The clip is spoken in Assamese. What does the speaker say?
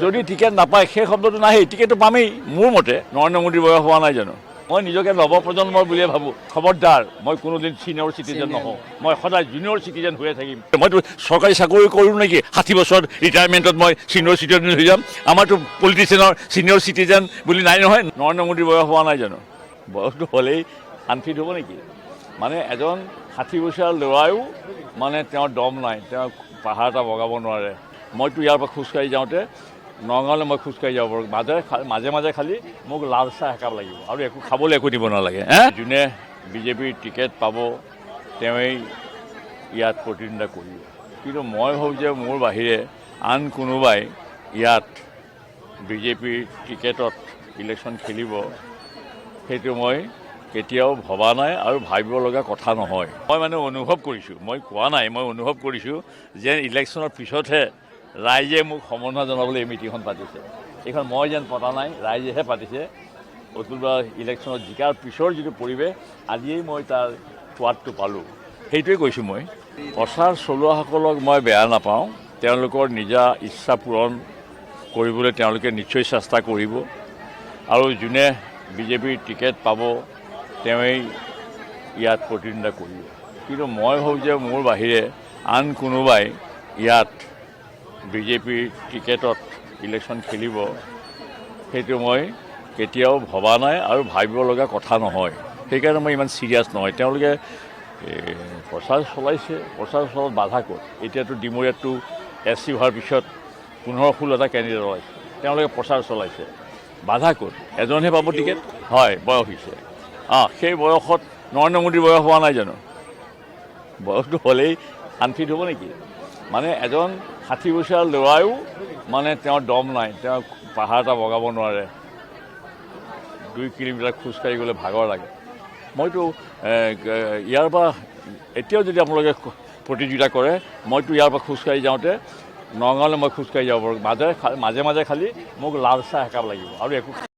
যদি টিকেট নাপায় সেই শব্দটো নাহেই, টিকেটটো পামেই। মোৰ মতে নৰেন্দ্ৰ মোদীৰ বয়স হোৱা নাই জানো? মই নিজকে নৱপ্ৰজন্মৰ বুলিয়ে ভাবোঁ। খবৰদাৰ, মই কোনোদিন ছিনিয়ৰ চিটিজেন নহওঁ, মই সদায় জুনিয়ৰ চিটিজেন হৈয়ে থাকিম। মইতো চৰকাৰী চাকৰি কৰোঁ নেকি 60 বছৰত ৰিটায়াৰমেণ্টত মই ছিনিয়ৰ চিটিজেন হৈ যাম? আমাৰতো পলিটিচিয়ানৰ ছিনিয়ৰ চিটিজেন বুলি নাই নহয়। নৰেন্দ্ৰ মোদীৰ বয়স হোৱা নাই জানো? বয়সটো হ'লেই আনফিট হ'ব নেকি? মানে এজন 60 বছৰীয়া ল'ৰায়ো মানে তেওঁৰ দম নাই, তেওঁ পাহাৰ এটা বগাব নোৱাৰে। মইতো ইয়াৰ পৰা খোজকাঢ়ি যাওঁতে নগাঁৱলৈ মই খোজকাঢ়ি যাব পাৰোঁ। মাজে মাজে খালি মোক লাল চাহ একাপ লাগিব আৰু খাবলৈ একো দিব নালাগে। যোনে বিজেপিৰ টিকেট পাব তেওঁৱেই ইয়াত প্ৰতিদ্বন্দ্বিতা কৰিব। কিন্তু মই ভাবোঁ যে মোৰ বাহিৰে আন কোনোবাই ইয়াত বিজেপিৰ টিকেটত ইলেকশ্যন খেলিব, সেইটো মই কেতিয়াও ভবা নাই আৰু ভাবিব লগা কথা নহয়। মই মানে অনুভৱ কৰিছোঁ, মই কোৱা নাই, মই অনুভৱ কৰিছোঁ যে ইলেকশ্যনৰ পিছতহে ৰাইজে মোক সম্বৰ্ধনা জনাবলৈ এই মিটিংখন পাতিছে। এইখন মই যেন পতা নাই, ৰাইজেহে পাতিছে। অতুল বৰা ইলেকশ্যনত জিকাৰ পিছৰ যিটো পৰিৱেশ, আজিয়েই মই তাৰ সোৱাদটো পালোঁ। সেইটোৱে কৈছোঁ মই। প্ৰচাৰ চলোৱাসকলক মই বেয়া নাপাওঁ, তেওঁলোকৰ নিজা ইচ্ছা পূৰণ কৰিবলৈ তেওঁলোকে নিশ্চয় চেষ্টা কৰিব আৰু যোনে বিজেপিৰ টিকেট পাব তেওঁৱেই ইয়াত প্ৰতিদ্বন্দ্বিতা কৰিব। কিন্তু মই ভাবোঁ যে মোৰ বাহিৰে আন কোনোবাই ইয়াত বিজেপিৰ টিকেটত ইলেকশ্যন খেলিব, সেইটো মই কেতিয়াও ভবা নাই আৰু ভাবিব লগা কথা নহয়। সেইকাৰণে মই ইমান ছিৰিয়াছ নহয়। তেওঁলোকে প্ৰচাৰ চলাইছে, প্ৰচাৰ চলোৱাত বাধা ক'ত? এতিয়াতো ডিমৰীয়াতটো SC হোৱাৰ পিছত 15-16টা কেণ্ডিডেট ওলাইছে, তেওঁলোকে প্ৰচাৰ চলাইছে, বাধা ক'ত? এজনহে পাব টিকেট। হয়, বয়স হৈছে। সেই বয়সত নৰেন্দ্ৰ মোদীৰ বয়স হোৱা নাই জানো? বয়সটো হ'লেই আনফিট হ'ব নেকি? মানে এজন 60 বছৰীয়া ল'ৰায়ো মানে তেওঁৰ দম নাই, তেওঁ পাহাৰ এটা বগাব নোৱাৰে, 2 কিলোমিটাৰ খোজকাঢ়ি গ'লে ভাগৰ লাগে। মইতো ইয়াৰ পৰা এতিয়াও যদি আপোনালোকে প্ৰতিযোগিতা কৰে, মইতো ইয়াৰ পৰা খোজকাঢ়ি যাওঁতে নগাঁৱলৈ মই খোজকাঢ়ি যাব পাৰোঁ। মাজে মাজে খালি মোক লাল চাহ একাপ লাগিব আৰু